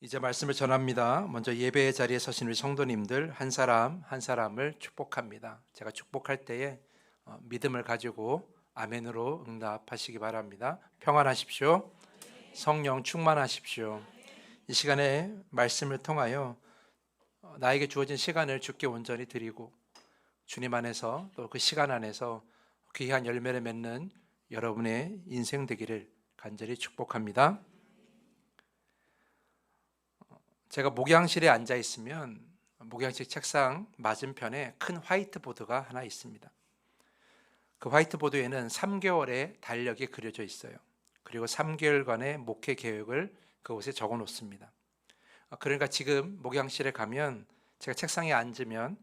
이제 말씀을 전합니다. 먼저 예배의 자리에 서신 우리 성도님들 한 사람 한 사람을 축복합니다. 제가 축복할 때에 믿음을 가지고 아멘으로 응답하시기 바랍니다. 평안하십시오. 성령 충만하십시오. 이 시간에 말씀을 통하여 나에게 주어진 시간을 주께 온전히 드리고 주님 안에서 또 그 시간 안에서 귀한 열매를 맺는 여러분의 인생 되기를 간절히 축복합니다. 제가 목양실에 앉아 있으면 목양실 책상 맞은편에 큰 화이트보드가 하나 있습니다. 그 화이트보드에는 3개월의 달력이 그려져 있어요. 그리고 3개월간의 목회 계획을 그곳에 적어 놓습니다. 그러니까 지금 목양실에 가면 제가 책상에 앉으면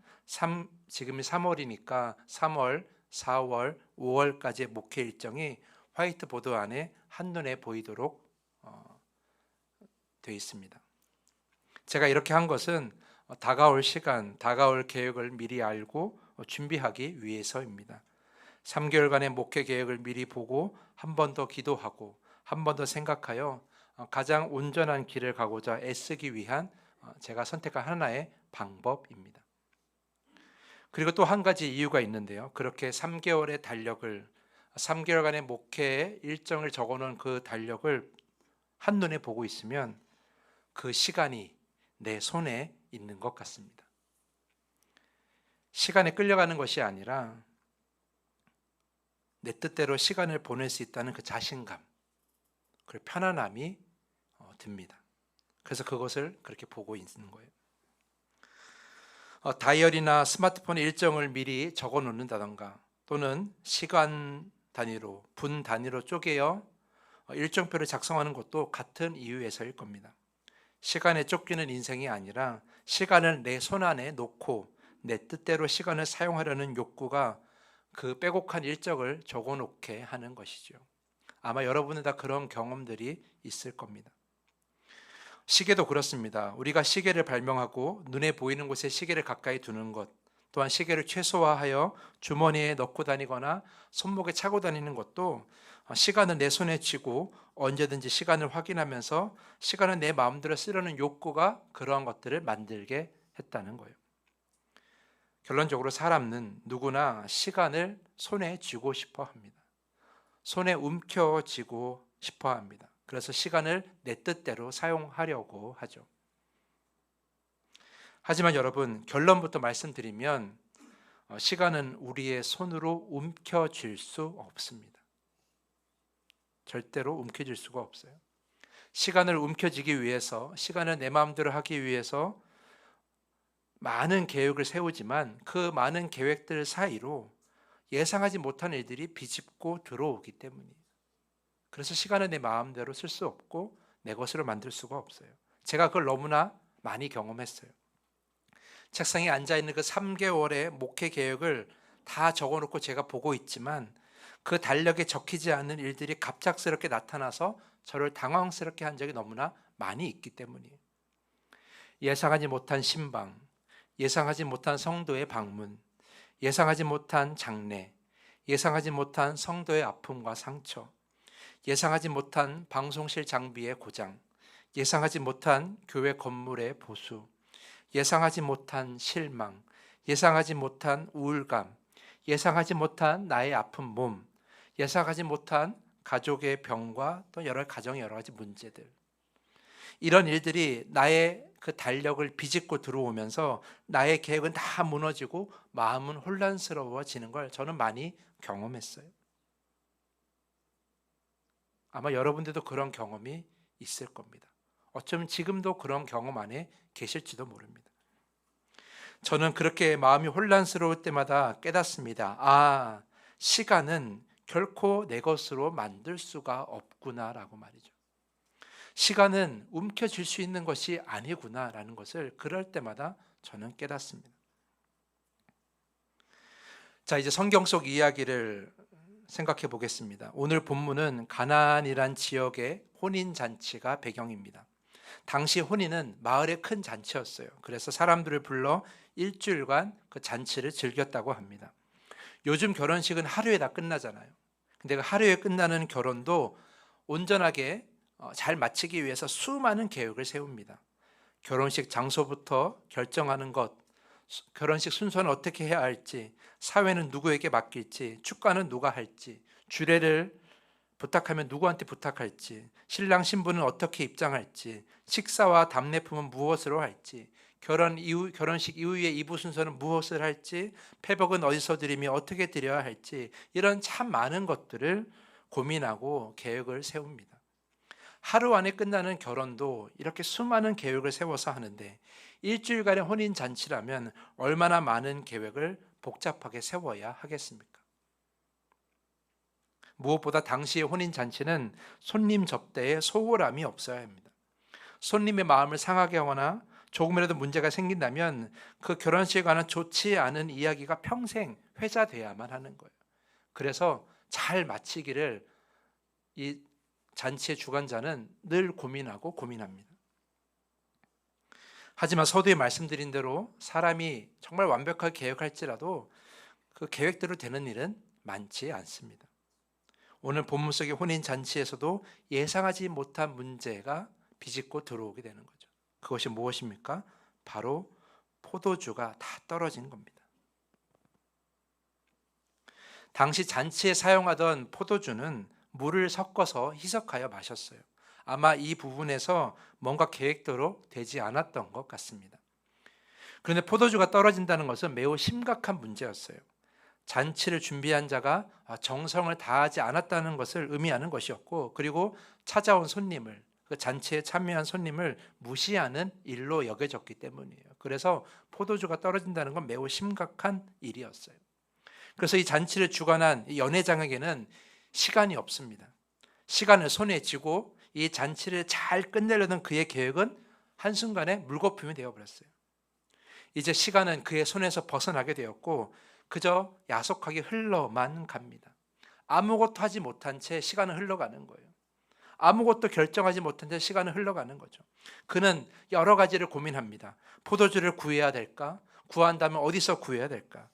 지금이 3월이니까 3월, 4월, 5월까지의 목회 일정이 화이트보드 안에 한눈에 보이도록 되어 있습니다. 제가 이렇게 한 것은 다가올 시간, 다가올 계획을 미리 알고 준비하기 위해서입니다. 3개월간의 목회 계획을 미리 보고 한 번 더 기도하고 한 번 더 생각하여 가장 온전한 길을 가고자 애쓰기 위한 제가 선택한 하나의 방법입니다. 그리고 또 한 가지 이유가 있는데요. 그렇게 3개월의 달력을 3개월간의 목회의 일정을 적어놓은 그 달력을 한눈에 보고 있으면 그 시간이 내 손에 있는 것 같습니다. 시간에 끌려가는 것이 아니라 내 뜻대로 시간을 보낼 수 있다는 그 자신감, 그 편안함이 듭니다. 그래서 그것을 그렇게 보고 있는 거예요. 다이어리나 스마트폰에 일정을 미리 적어 놓는다던가 또는 시간 단위로, 분 단위로 쪼개어 일정표를 작성하는 것도 같은 이유에서일 겁니다. 시간에 쫓기는 인생이 아니라 시간을 내 손 안에 놓고 내 뜻대로 시간을 사용하려는 욕구가 그 빼곡한 일정을 적어 놓게 하는 것이죠. 아마 여러분은 다 그런 경험들이 있을 겁니다. 시계도 그렇습니다. 우리가 시계를 발명하고 눈에 보이는 곳에 시계를 가까이 두는 것, 또한 시계를 최소화하여 주머니에 넣고 다니거나 손목에 차고 다니는 것도 시간은 내 손에 쥐고 언제든지 시간을 확인하면서 시간은 내 마음대로 쓰려는 욕구가 그러한 것들을 만들게 했다는 거예요. 결론적으로 사람은 누구나 시간을 손에 쥐고 싶어 합니다. 손에 움켜쥐고 싶어 합니다. 그래서 시간을 내 뜻대로 사용하려고 하죠. 하지만 여러분, 결론부터 말씀드리면 시간은 우리의 손으로 움켜쥘 수 없습니다. 절대로 움켜쥘 수가 없어요. 시간을 움켜쥐기 위해서, 시간을 내 마음대로 하기 위해서 많은 계획을 세우지만 그 많은 계획들 사이로 예상하지 못한 일들이 비집고 들어오기 때문이에요. 그래서 시간을 내 마음대로 쓸 수 없고 내 것으로 만들 수가 없어요. 제가 그걸 너무나 많이 경험했어요. 책상에 앉아있는 그 3개월의 목회 계획을 다 적어놓고 제가 보고 있지만 그 달력에 적히지 않은 일들이 갑작스럽게 나타나서 저를 당황스럽게 한 적이 너무나 많이 있기 때문이에요. 예상하지 못한 신방, 예상하지 못한 성도의 방문, 예상하지 못한 장례, 예상하지 못한 성도의 아픔과 상처, 예상하지 못한 방송실 장비의 고장, 예상하지 못한 교회 건물의 보수, 예상하지 못한 실망, 예상하지 못한 우울감, 예상하지 못한 나의 아픈 몸, 예상하지 못한 가족의 병과 또 가정의 여러 가지 문제들, 이런 일들이 나의 그 달력을 비집고 들어오면서 나의 계획은 다 무너지고 마음은 혼란스러워지는 걸 저는 많이 경험했어요. 아마 여러분들도 그런 경험이 있을 겁니다. 어쩌면 지금도 그런 경험 안에 계실지도 모릅니다. 저는 그렇게 마음이 혼란스러울 때마다 깨닫습니다. 시간은 결코 내 것으로 만들 수가 없구나라고 말이죠. 시간은 움켜쥘 수 있는 것이 아니구나라는 것을 그럴 때마다 저는 깨닫습니다. 자, 이제 성경 속 이야기를 생각해 보겠습니다. 오늘 본문은 가나안이란 지역의 혼인 잔치가 배경입니다. 당시 혼인은 마을의 큰 잔치였어요. 그래서 사람들을 불러 일주일간 그 잔치를 즐겼다고 합니다. 요즘 결혼식은 하루에 다 끝나잖아요. 근데 그 하루에 끝나는 결혼도 온전하게 잘 마치기 위해서 수많은 계획을 세웁니다. 결혼식 장소부터 결정하는 것, 결혼식 순서는 어떻게 해야 할지, 사회는 누구에게 맡길지, 축가는 누가 할지, 주례를 부탁하면 누구한테 부탁할지, 신랑 신부는 어떻게 입장할지, 식사와 답례품은 무엇으로 할지, 결혼식 이후의 이부 순서는 무엇을 할지, 패복은 어디서 드리며 어떻게 드려야 할지, 이런 참 많은 것들을 고민하고 계획을 세웁니다. 하루 안에 끝나는 결혼도 이렇게 수많은 계획을 세워서 하는데, 일주일간의 혼인 잔치라면 얼마나 많은 계획을 복잡하게 세워야 하겠습니까? 무엇보다 당시의 혼인 잔치는 손님 접대에 소홀함이 없어야 합니다. 손님의 마음을 상하게 하거나 조금이라도 문제가 생긴다면 그 결혼식에 관한 좋지 않은 이야기가 평생 회자돼야만 하는 거예요. 그래서 잘 마치기를 이 잔치의 주관자는 늘 고민하고 고민합니다. 하지만 서두에 말씀드린 대로 사람이 정말 완벽하게 계획할지라도 그 계획대로 되는 일은 많지 않습니다. 오늘 본문 속의 혼인 잔치에서도 예상하지 못한 문제가 비집고 들어오게 되는 거죠. 그것이 무엇입니까? 바로 포도주가 다 떨어진 겁니다. 당시 잔치에 사용하던 포도주는 물을 섞어서 희석하여 마셨어요. 아마 이 부분에서 뭔가 계획대로 되지 않았던 것 같습니다. 그런데 포도주가 떨어진다는 것은 매우 심각한 문제였어요. 잔치를 준비한 자가 정성을 다하지 않았다는 것을 의미하는 것이었고, 그리고 찾아온 손님을, 그 잔치에 참여한 손님을 무시하는 일로 여겨졌기 때문이에요. 그래서 포도주가 떨어진다는 건 매우 심각한 일이었어요. 그래서 이 잔치를 주관한 이 연회장에게는 시간이 없습니다. 시간을 손에 쥐고 이 잔치를 잘 끝내려던 그의 계획은 한순간에 물거품이 되어버렸어요. 이제 시간은 그의 손에서 벗어나게 되었고 그저 야속하게 흘러만 갑니다. 아무것도 하지 못한 채 시간은 흘러가는 거예요. 아무것도 결정하지 못한 채 시간은 흘러가는 거죠. 그는 여러 가지를 고민합니다. 포도주를 구해야 될까? 구한다면 어디서 구해야 될까?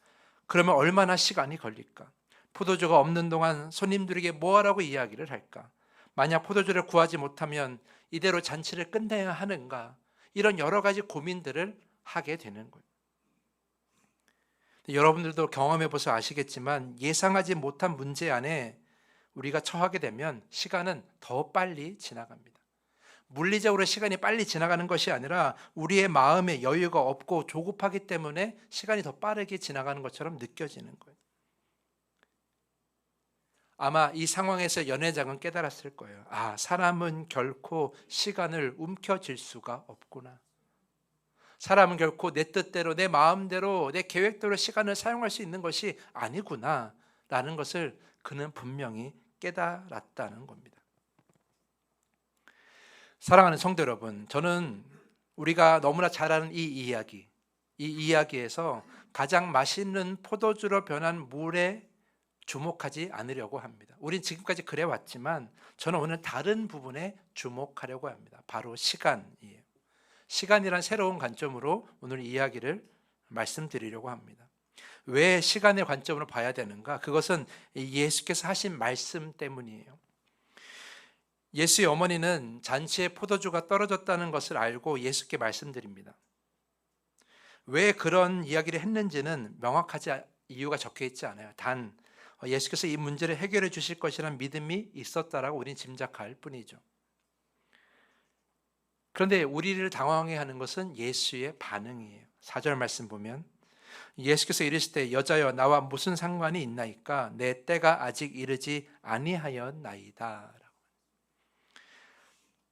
그러면 얼마나 시간이 걸릴까? 포도주가 없는 동안 손님들에게 뭐하라고 이야기를 할까? 만약 포도주를 구하지 못하면 이대로 잔치를 끝내야 하는가? 이런 여러 가지 고민들을 하게 되는 거예요. 여러분들도 경험해 보셔서 아시겠지만 예상하지 못한 문제 안에 우리가 처하게 되면 시간은 더 빨리 지나갑니다. 물리적으로 시간이 빨리 지나가는 것이 아니라 우리의 마음에 여유가 없고 조급하기 때문에 시간이 더 빠르게 지나가는 것처럼 느껴지는 거예요. 아마 이 상황에서 연회장은 깨달았을 거예요. 사람은 결코 시간을 움켜쥘 수가 없구나. 사람은 결코 내 뜻대로, 내 마음대로, 내 계획대로 시간을 사용할 수 있는 것이 아니구나 라는 것을 그는 분명히 깨달았다는 겁니다. 사랑하는 성도 여러분, 저는 우리가 너무나 잘 아는 이 이야기에서 가장 맛있는 포도주로 변한 물에 주목하지 않으려고 합니다. 우린 지금까지 그래 왔지만 저는 오늘 다른 부분에 주목하려고 합니다. 바로 시간이에요. 시간이란 새로운 관점으로 오늘 이야기를 말씀드리려고 합니다. 왜 시간의 관점으로 봐야 되는가? 그것은 예수께서 하신 말씀 때문이에요. 예수의 어머니는 잔치에 포도주가 떨어졌다는 것을 알고 예수께 말씀드립니다. 왜 그런 이야기를 했는지는 명확하지 이유가 적혀 있지 않아요. 단 예수께서 이 문제를 해결해 주실 것이라는 믿음이 있었다라고 우리는 짐작할 뿐이죠. 그런데 우리를 당황해 하는 것은 예수의 반응이에요. 4절 말씀 보면 예수께서 이르실 때 여자여 나와 무슨 상관이 있나이까 내 때가 아직 이르지 아니하였나이다.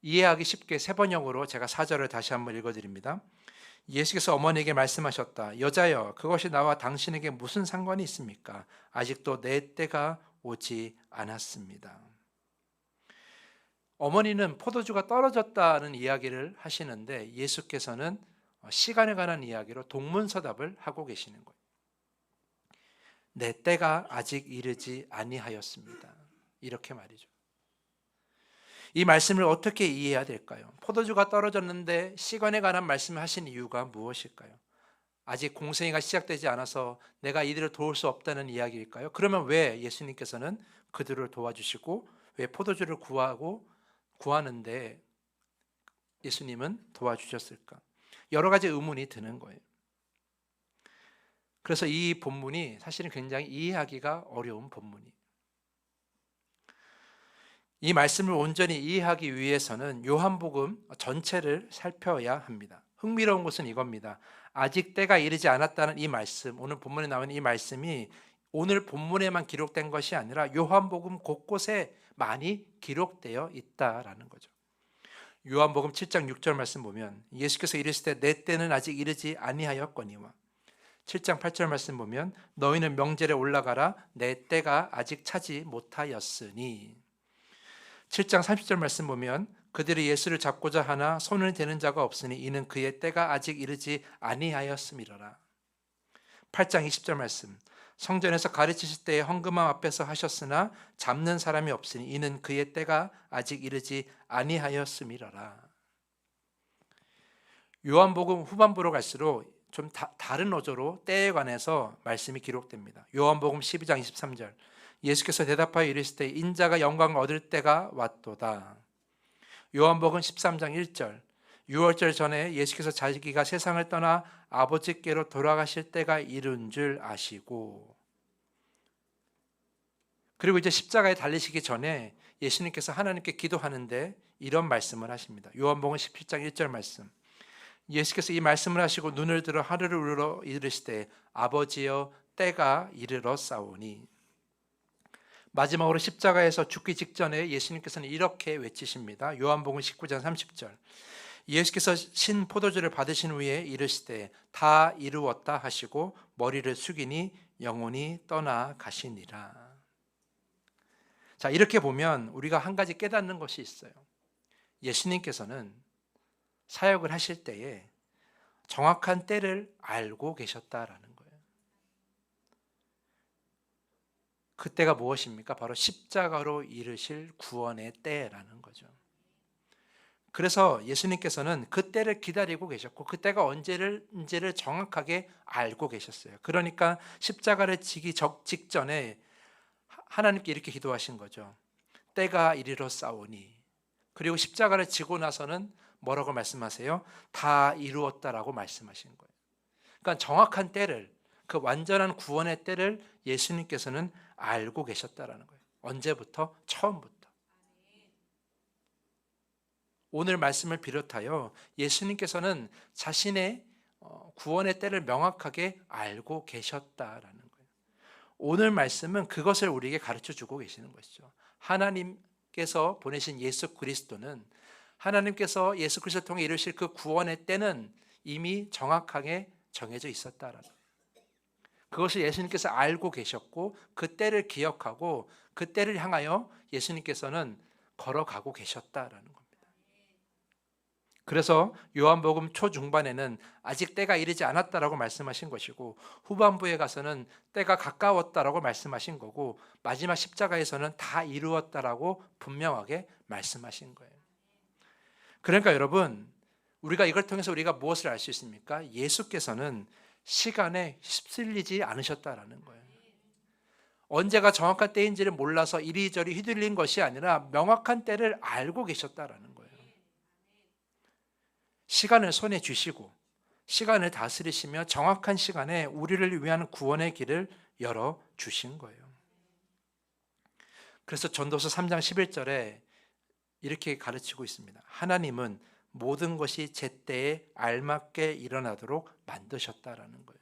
이해하기 쉽게 세 번역으로 제가 4절을 다시 한번 읽어드립니다. 예수께서 어머니에게 말씀하셨다. 여자여 그것이 나와 당신에게 무슨 상관이 있습니까? 아직도 내 때가 오지 않았습니다. 어머니는 포도주가 떨어졌다는 이야기를 하시는데 예수께서는 시간에 관한 이야기로 동문서답을 하고 계시는 거예요. 내 때가 아직 이르지 아니하였습니다. 이렇게 말이죠. 이 말씀을 어떻게 이해해야 될까요? 포도주가 떨어졌는데 시간에 관한 말씀을 하신 이유가 무엇일까요? 아직 공생애가 시작되지 않아서 내가 이들을 도울 수 없다는 이야기일까요? 그러면 왜 예수님께서는 그들을 도와주시고 왜 포도주를 구하는데 예수님은 도와주셨을까? 여러 가지 의문이 드는 거예요. 그래서 이 본문이 사실은 굉장히 이해하기가 어려운 본문이에요. 이 말씀을 온전히 이해하기 위해서는 요한복음 전체를 살펴야 합니다. 흥미로운 것은 이겁니다. 아직 때가 이르지 않았다는 이 말씀, 오늘 본문에 나오는 이 말씀이 오늘 본문에만 기록된 것이 아니라 요한복음 곳곳에 많이 기록되어 있다라는 거죠. 요한복음 7장 6절 말씀 보면 예수께서 이르시되 내 때는 아직 이르지 아니하였거니와 7장 8절 말씀 보면 너희는 명절에 올라가라 내 때가 아직 차지 못하였으니 7장 30절 말씀 보면 그들이 예수를 잡고자 하나 손을 대는 자가 없으니 이는 그의 때가 아직 이르지 아니하였음이로라. 8장 20절 말씀 성전에서 가르치실 때에 헌금함 앞에서 하셨으나 잡는 사람이 없으니 이는 그의 때가 아직 이르지 아니하였음이로라. 요한복음 후반부로 갈수록 좀 다른 어조로 때에 관해서 말씀이 기록됩니다. 요한복음 12장 23절 예수께서 대답하여 이르시되 인자가 영광을 얻을 때가 왔도다. 요한복음 13장 1절 유월절 전에 예수께서 자기가 세상을 떠나 아버지께로 돌아가실 때가 이른 줄 아시고 그리고 이제 십자가에 달리시기 전에 예수님께서 하나님께 기도하는데 이런 말씀을 하십니다. 요한복음 17장 1절 말씀 예수께서 이 말씀을 하시고 눈을 들어 하늘을 우러러 이르시되 아버지여 때가 이르러 싸우니 마지막으로 십자가에서 죽기 직전에 예수님께서는 이렇게 외치십니다. 요한복음 19장 30절 예수께서 신 포도주를 받으신 후에 이르시되 다 이루었다 하시고 머리를 숙이니 영혼이 떠나 가시니라. 자, 이렇게 보면 우리가 한 가지 깨닫는 것이 있어요. 예수님께서는 사역을 하실 때에 정확한 때를 알고 계셨다라는 거예요. 그때가 무엇입니까? 바로 십자가로 이르실 구원의 때라는 거죠. 그래서 예수님께서는 그 때를 기다리고 계셨고 그 때가 언제를 정확하게 알고 계셨어요. 그러니까 십자가를 지기 직전에 하나님께 이렇게 기도하신 거죠. 때가 이르러 싸우니. 그리고 십자가를 지고 나서는 뭐라고 말씀하세요? 다 이루었다라고 말씀하신 거예요. 그러니까 정확한 때를, 그 완전한 구원의 때를 예수님께서는 알고 계셨다라는 거예요. 언제부터? 처음부터. 오늘 말씀을 비롯하여 예수님께서는 자신의 구원의 때를 명확하게 알고 계셨다라는 거예요. 오늘 말씀은 그것을 우리에게 가르쳐 주고 계시는 것이죠. 하나님께서 보내신 예수 그리스도는 하나님께서 예수 그리스도를 통해 이루실 그 구원의 때는 이미 정확하게 정해져 있었다라는 거예요. 그것을 예수님께서 알고 계셨고 그 때를 기억하고 그 때를 향하여 예수님께서는 걸어가고 계셨다라는 겁니다. 그래서 요한복음 초중반에는 아직 때가 이르지 않았다라고 말씀하신 것이고 후반부에 가서는 때가 가까웠다라고 말씀하신 거고 마지막 십자가에서는 다 이루었다라고 분명하게 말씀하신 거예요. 그러니까 여러분, 우리가 이걸 통해서 우리가 무엇을 알 수 있습니까? 예수께서는 시간에 휩쓸리지 않으셨다라는 거예요. 언제가 정확한 때인지를 몰라서 이리저리 휘둘린 것이 아니라 명확한 때를 알고 계셨다라는 거예요. 시간을 손에 쥐시고 시간을 다스리시며 정확한 시간에 우리를 위한 구원의 길을 열어 주신 거예요. 그래서 전도서 3장 11절에 이렇게 가르치고 있습니다. 하나님은 모든 것이 제때에 알맞게 일어나도록 만드셨다라는 거예요.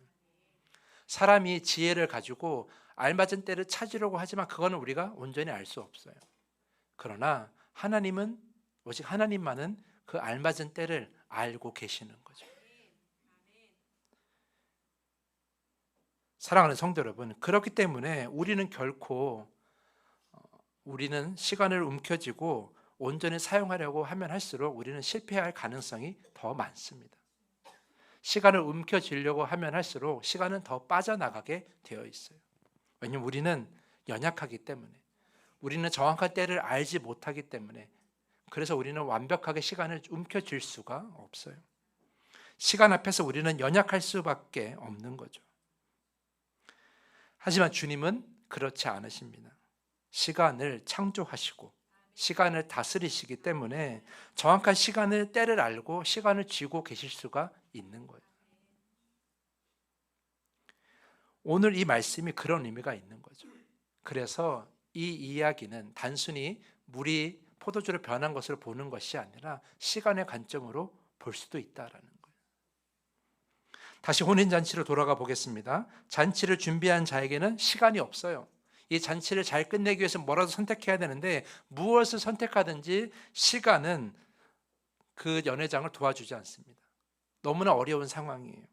사람이 지혜를 가지고 알맞은 때를 찾으려고 하지만 그거는 우리가 온전히 알 수 없어요. 그러나 하나님은, 오직 하나님만은 그 알맞은 때를 알고 계시는 거죠. 사랑하는 성도 여러분, 그렇기 때문에 우리는 결코 우리는 시간을 움켜쥐고 온전히 사용하려고 하면 할수록 우리는 실패할 가능성이 더 많습니다. 시간을 움켜쥐려고 하면 할수록 시간은 더 빠져나가게 되어 있어요. 왜냐하면 우리는 연약하기 때문에, 우리는 정확한 때를 알지 못하기 때문에, 그래서 우리는 완벽하게 시간을 움켜쥘 수가 없어요. 시간 앞에서 우리는 연약할 수밖에 없는 거죠. 하지만 주님은 그렇지 않으십니다. 시간을 창조하시고 시간을 다스리시기 때문에 정확한 시간을 때를 알고 시간을 쥐고 계실 수가 있는 거예요. 오늘 이 말씀이 그런 의미가 있는 거죠. 그래서 이 이야기는 단순히 물이 포도주로 변한 것을 보는 것이 아니라 시간의 관점으로 볼 수도 있다라는 거예요. 다시 혼인잔치로 돌아가 보겠습니다. 잔치를 준비한 자에게는 시간이 없어요. 이 잔치를 잘 끝내기 위해서 뭐라도 선택해야 되는데 무엇을 선택하든지 시간은 그 연회장을 도와주지 않습니다. 너무나 어려운 상황이에요.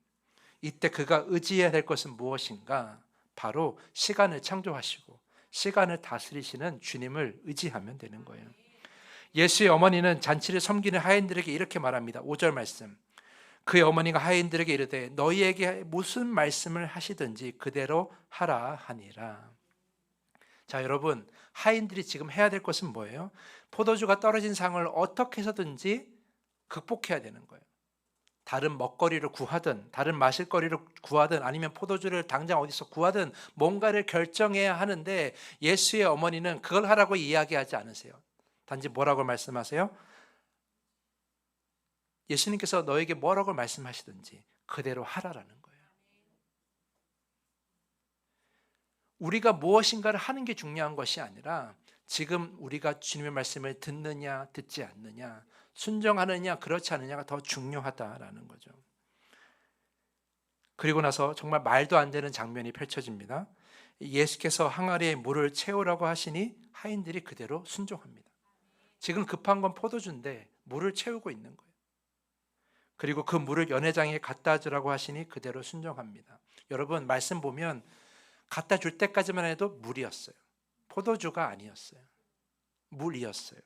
이때 그가 의지해야 될 것은 무엇인가? 바로 시간을 창조하시고 시간을 다스리시는 주님을 의지하면 되는 거예요. 예수의 어머니는 잔치를 섬기는 하인들에게 이렇게 말합니다. 5절 말씀. 그의 어머니가 하인들에게 이르되 너희에게 무슨 말씀을 하시든지 그대로 하라 하니라. 자, 여러분, 하인들이 지금 해야 될 것은 뭐예요? 포도주가 떨어진 상을 어떻게 해서든지 극복해야 되는 거예요. 다른 먹거리를 구하든 다른 마실 거리를 구하든 아니면 포도주를 당장 어디서 구하든 뭔가를 결정해야 하는데 예수의 어머니는 그걸 하라고 이야기하지 않으세요. 단지 뭐라고 말씀하세요? 예수님께서 너에게 뭐라고 말씀하시든지 그대로 하라라는 거예요. 우리가 무엇인가를 하는 게 중요한 것이 아니라 지금 우리가 주님의 말씀을 듣느냐 듣지 않느냐, 순종하느냐 그렇지 않느냐가 더 중요하다라는 거죠. 그리고 나서 정말 말도 안 되는 장면이 펼쳐집니다. 예수께서 항아리에 물을 채우라고 하시니 하인들이 그대로 순종합니다. 지금 급한 건 포도주인데 물을 채우고 있는 거예요. 그리고 그 물을 연회장에 갖다 주라고 하시니 그대로 순종합니다. 여러분, 말씀 보면 갖다 줄 때까지만 해도 물이었어요. 포도주가 아니었어요. 물이었어요.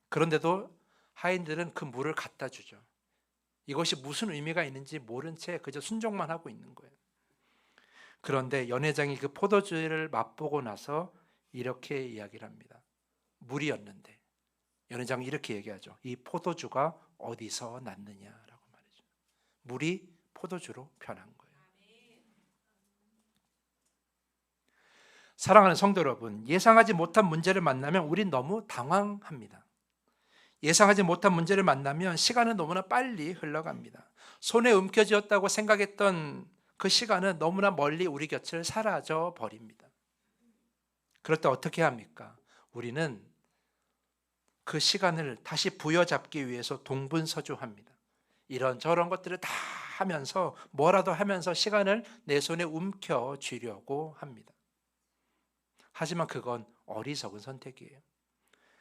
그런데도 하인들은 그 물을 갖다 주죠. 이것이 무슨 의미가 있는지 모른 채 그저 순종만 하고 있는 거예요. 그런데 연회장이 그 포도주를 맛보고 나서 이렇게 이야기를 합니다. 물이었는데 연회장이 이렇게 얘기하죠. 이 포도주가 어디서 났느냐라고 말이죠. 물이 포도주로 변한 거예요. 사랑하는 성도 여러분, 예상하지 못한 문제를 만나면 우린 너무 당황합니다. 예상하지 못한 문제를 만나면 시간은 너무나 빨리 흘러갑니다. 손에 움켜쥐었다고 생각했던 그 시간은 너무나 멀리 우리 곁을 사라져 버립니다. 그럴 때 어떻게 합니까? 우리는 그 시간을 다시 부여잡기 위해서 동분서주합니다. 이런저런 것들을 다 하면서 뭐라도 하면서 시간을 내 손에 움켜쥐려고 합니다. 하지만 그건 어리석은 선택이에요.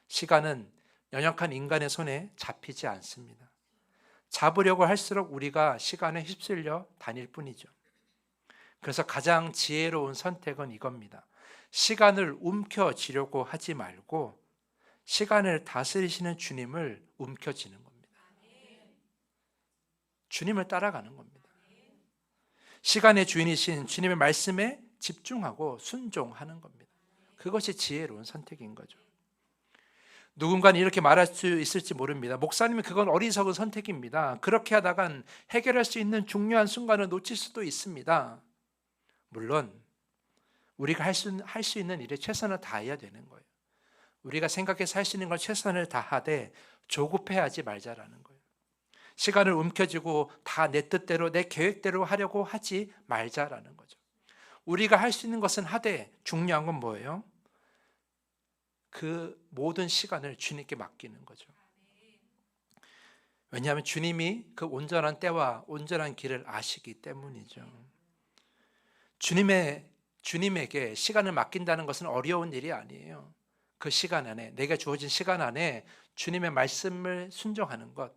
시간은 연약한 인간의 손에 잡히지 않습니다. 잡으려고 할수록 우리가 시간에 휩쓸려 다닐 뿐이죠. 그래서 가장 지혜로운 선택은 이겁니다. 시간을 움켜쥐려고 하지 말고 시간을 다스리시는 주님을 움켜쥐는 겁니다. 주님을 따라가는 겁니다. 시간의 주인이신 주님의 말씀에 집중하고 순종하는 겁니다. 그것이 지혜로운 선택인 거죠. 누군가는 이렇게 말할 수 있을지 모릅니다. 목사님은 그건 어리석은 선택입니다. 그렇게 하다간 해결할 수 있는 중요한 순간을 놓칠 수도 있습니다. 물론 우리가 할 수 있는 일에 최선을 다해야 되는 거예요. 우리가 생각해서 할 수 있는 걸 최선을 다하되 조급해하지 말자라는 거예요. 시간을 움켜쥐고 다 내 뜻대로 내 계획대로 하려고 하지 말자라는 거죠. 우리가 할 수 있는 것은 하되 중요한 건 뭐예요? 그 모든 시간을 주님께 맡기는 거죠. 왜냐하면 주님이 그 온전한 때와 온전한 길을 아시기 때문이죠. 주님에게 시간을 맡긴다는 것은 어려운 일이 아니에요. 그 시간 안에, 내가 주어진 시간 안에 주님의 말씀을 순종하는 것,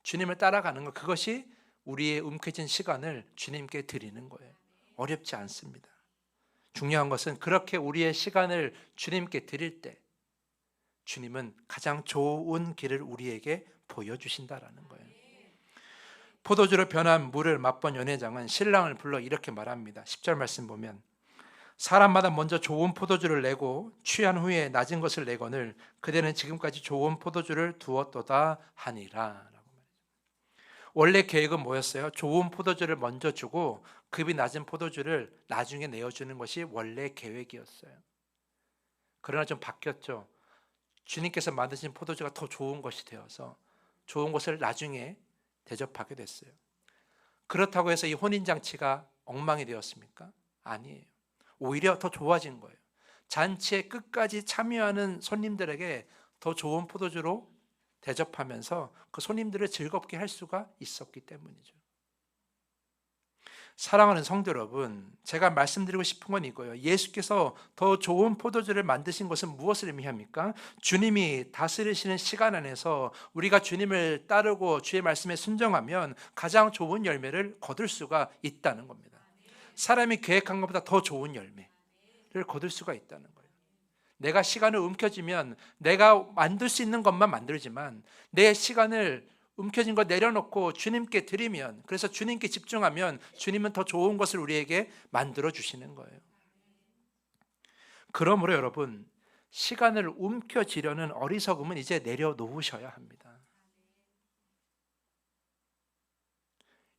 주님을 따라가는 것, 그것이 우리의 움켜진 시간을 주님께 드리는 거예요. 어렵지 않습니다. 중요한 것은 그렇게 우리의 시간을 주님께 드릴 때 주님은 가장 좋은 길을 우리에게 보여주신다라는 거예요. 포도주로 변한 물을 맛본 연회장은 신랑을 불러 이렇게 말합니다. 10절 말씀 보면 사람마다 먼저 좋은 포도주를 내고 취한 후에 낮은 것을 내거늘 그대는 지금까지 좋은 포도주를 두었도다 하니라. 원래 계획은 뭐였어요? 좋은 포도주를 먼저 주고 급이 낮은 포도주를 나중에 내어주는 것이 원래 계획이었어요. 그러나 좀 바뀌었죠. 주님께서 만드신 포도주가 더 좋은 것이 되어서 좋은 것을 나중에 대접하게 됐어요. 그렇다고 해서 이 혼인잔치가 엉망이 되었습니까? 아니에요. 오히려 더 좋아진 거예요. 잔치에 끝까지 참여하는 손님들에게 더 좋은 포도주로 대접하면서 그 손님들을 즐겁게 할 수가 있었기 때문이죠. 사랑하는 성도 여러분, 제가 말씀드리고 싶은 건 이거예요. 예수께서 더 좋은 포도주를 만드신 것은 무엇을 의미합니까? 주님이 다스리시는 시간 안에서 우리가 주님을 따르고 주의 말씀에 순종하면 가장 좋은 열매를 거둘 수가 있다는 겁니다. 사람이 계획한 것보다 더 좋은 열매를 거둘 수가 있다는 거예요. 내가 시간을 움켜쥐면 내가 만들 수 있는 것만 만들지만 내 시간을 움켜진 거 내려놓고 주님께 드리면, 그래서 주님께 집중하면 주님은 더 좋은 것을 우리에게 만들어 주시는 거예요. 그러므로 여러분, 시간을 움켜쥐려는 어리석음은 이제 내려놓으셔야 합니다.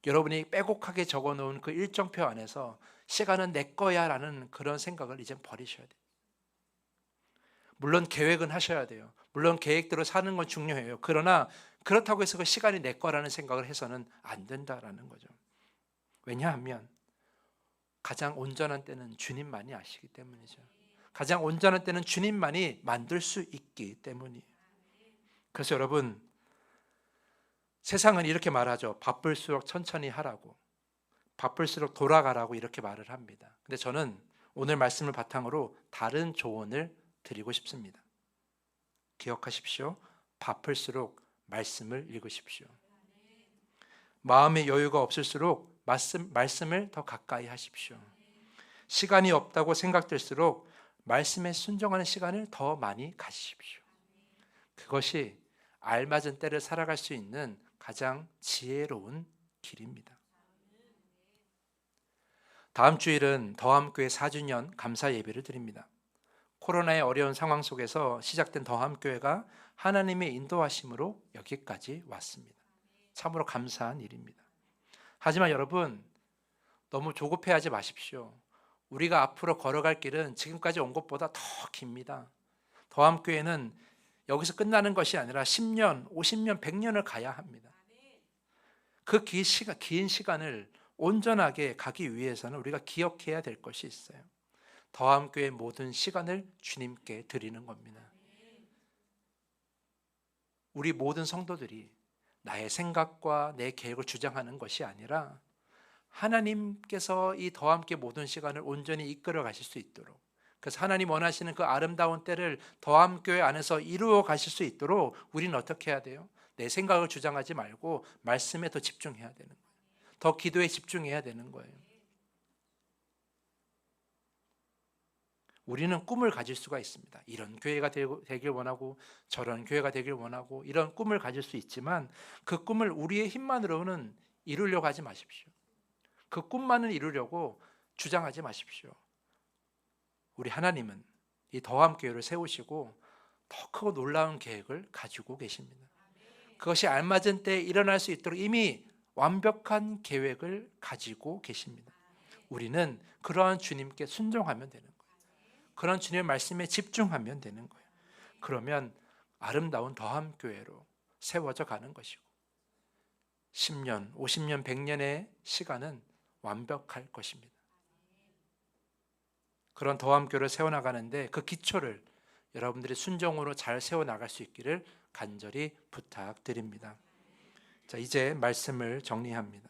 여러분이 빼곡하게 적어놓은 그 일정표 안에서 시간은 내 거야 라는 그런 생각을 이제 버리셔야 돼요. 물론 계획은 하셔야 돼요. 물론 계획대로 사는 건 중요해요. 그러나 그렇다고 해서 그 시간이 내 거라는 생각을 해서는 안 된다라는 거죠. 왜냐하면 가장 온전한 때는 주님만이 아시기 때문이죠. 가장 온전한 때는 주님만이 만들 수 있기 때문이에요. 그래서 여러분, 세상은 이렇게 말하죠. 바쁠수록 천천히 하라고, 바쁠수록 돌아가라고 이렇게 말을 합니다. 근데 저는 오늘 말씀을 바탕으로 다른 조언을 드리고 싶습니다. 기억하십시오. 바쁠수록 말씀을 읽으십시오. 마음의 여유가 없을수록 말씀을 더 가까이 하십시오. 시간이 없다고 생각될수록 말씀에 순종하는 시간을 더 많이 가지십시오. 그것이 알맞은 때를 살아갈 수 있는 가장 지혜로운 길입니다. 다음 주일은 더함교회 4주년 감사 예배를 드립니다. 코로나의 어려운 상황 속에서 시작된 더함교회가 하나님의 인도하심으로 여기까지 왔습니다. 참으로 감사한 일입니다. 하지만 여러분, 너무 조급해하지 마십시오. 우리가 앞으로 걸어갈 길은 지금까지 온 것보다 더 깁니다. 더함교회는 여기서 끝나는 것이 아니라 10년, 50년, 100년을 가야 합니다. 그 긴 시간을 온전하게 가기 위해서는 우리가 기억해야 될 것이 있어요. 더함교회의 모든 시간을 주님께 드리는 겁니다. 우리 모든 성도들이 나의 생각과 내 계획을 주장하는 것이 아니라 하나님께서 이 더함교회 모든 시간을 온전히 이끌어 가실 수 있도록, 그래서 하나님 원하시는 그 아름다운 때를 더함교회 안에서 이루어 가실 수 있도록 우리는 어떻게 해야 돼요? 내 생각을 주장하지 말고 말씀에 더 집중해야 되는 거예요. 더 기도에 집중해야 되는 거예요. 우리는 꿈을 가질 수가 있습니다. 이런 교회가 되길 원하고 저런 교회가 되길 원하고 이런 꿈을 가질 수 있지만 그 꿈을 우리의 힘만으로는 이루려고 하지 마십시오. 그 꿈만을 이루려고 주장하지 마십시오. 우리 하나님은 이 더함교회를 세우시고 더 크고 놀라운 계획을 가지고 계십니다. 그것이 알맞은 때에 일어날 수 있도록 이미 완벽한 계획을 가지고 계십니다. 우리는 그러한 주님께 순종하면 되는 거예요. 그런 주님의 말씀에 집중하면 되는 거예요. 그러면 아름다운 더함교회로 세워져 가는 것이고 10년, 50년, 100년의 시간은 완벽할 것입니다. 그런 더함교회를 세워나가는데 그 기초를 여러분들이 순종으로 잘 세워나갈 수 있기를 간절히 부탁드립니다. 자, 이제 말씀을 정리합니다.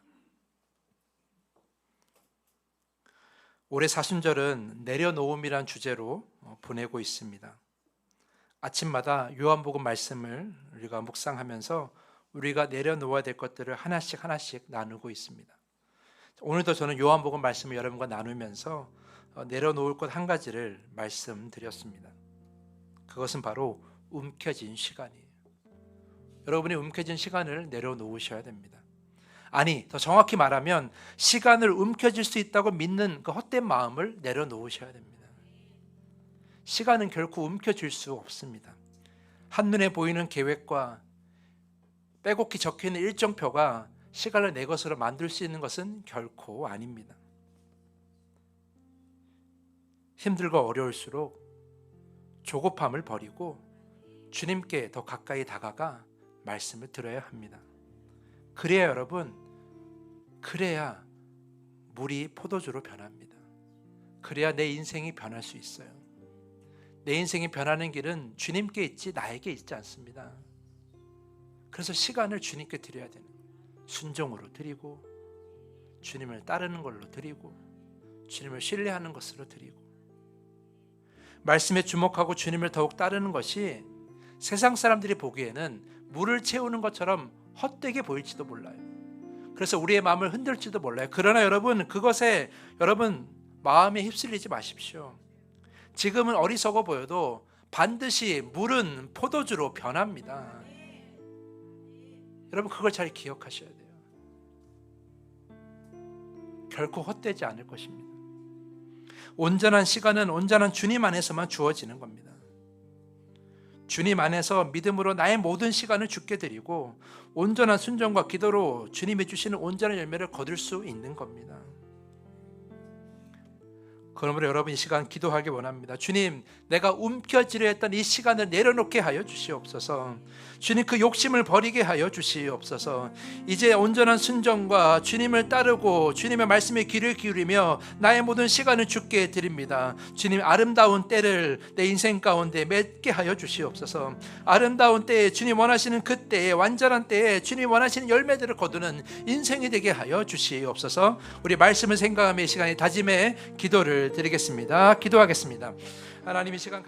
올해 사순절은 내려놓음이란 주제로 보내고 있습니다. 아침마다 요한복음 말씀을 우리가 묵상하면서 우리가 내려놓아야 될 것들을 하나씩 나누고 있습니다. 오늘도 저는 요한복음 말씀을 여러분과 나누면서 내려놓을 것 한 가지를 말씀드렸습니다. 그것은 바로 움켜진 시간이에요. 여러분이 움켜진 시간을 내려놓으셔야 됩니다. 아니, 더 정확히 말하면 시간을 움켜쥘 수 있다고 믿는 그 헛된 마음을 내려놓으셔야 됩니다. 시간은 결코 움켜쥘 수 없습니다. 한눈에 보이는 계획과 빼곡히 적혀있는 일정표가 시간을 내 것으로 만들 수 있는 것은 결코 아닙니다. 힘들고 어려울수록 조급함을 버리고 주님께 더 가까이 다가가 말씀을 들어야 합니다. 그래야 여러분, 그래야 물이 포도주로 변합니다. 그래야 내 인생이 변할 수 있어요. 내 인생이 변하는 길은 주님께 있지 나에게 있지 않습니다. 그래서 시간을 주님께 드려야 되는 거예요. 순종으로 드리고, 주님을 따르는 걸로 드리고, 주님을 신뢰하는 것으로 드리고, 말씀에 주목하고 주님을 더욱 따르는 것이 세상 사람들이 보기에는 물을 채우는 것처럼 헛되게 보일지도 몰라요. 그래서 우리의 마음을 흔들지도 몰라요. 그러나 여러분, 그것에 여러분 마음에 휩쓸리지 마십시오. 지금은 어리석어 보여도 반드시 물은 포도주로 변합니다. 여러분, 그걸 잘 기억하셔야 돼요. 결코 헛되지 않을 것입니다. 온전한 시간은 온전한 주님 안에서만 주어지는 겁니다. 주님 안에서 믿음으로 나의 모든 시간을 주께 드리고 온전한 순종과 기도로 주님이 주시는 온전한 열매를 거둘 수 있는 겁니다. 그러므로 여러분, 이 시간 기도하기 원합니다. 주님, 내가 움켜쥐려 했던 이 시간을 내려놓게 하여 주시옵소서. 주님, 그 욕심을 버리게 하여 주시옵소서. 이제 온전한 순종과 주님을 따르고 주님의 말씀에 귀를 기울이며 나의 모든 시간을 주께 드립니다. 주님, 아름다운 때를 내 인생 가운데 맺게 하여 주시옵소서. 아름다운 때에 주님 원하시는 그 때에, 완전한 때에 주님 원하시는 열매들을 거두는 인생이 되게 하여 주시옵소서. 우리 말씀을 생각하며 이 시간에 다짐의 기도를 드리겠습니다. 기도하겠습니다. 하나님, 이 시간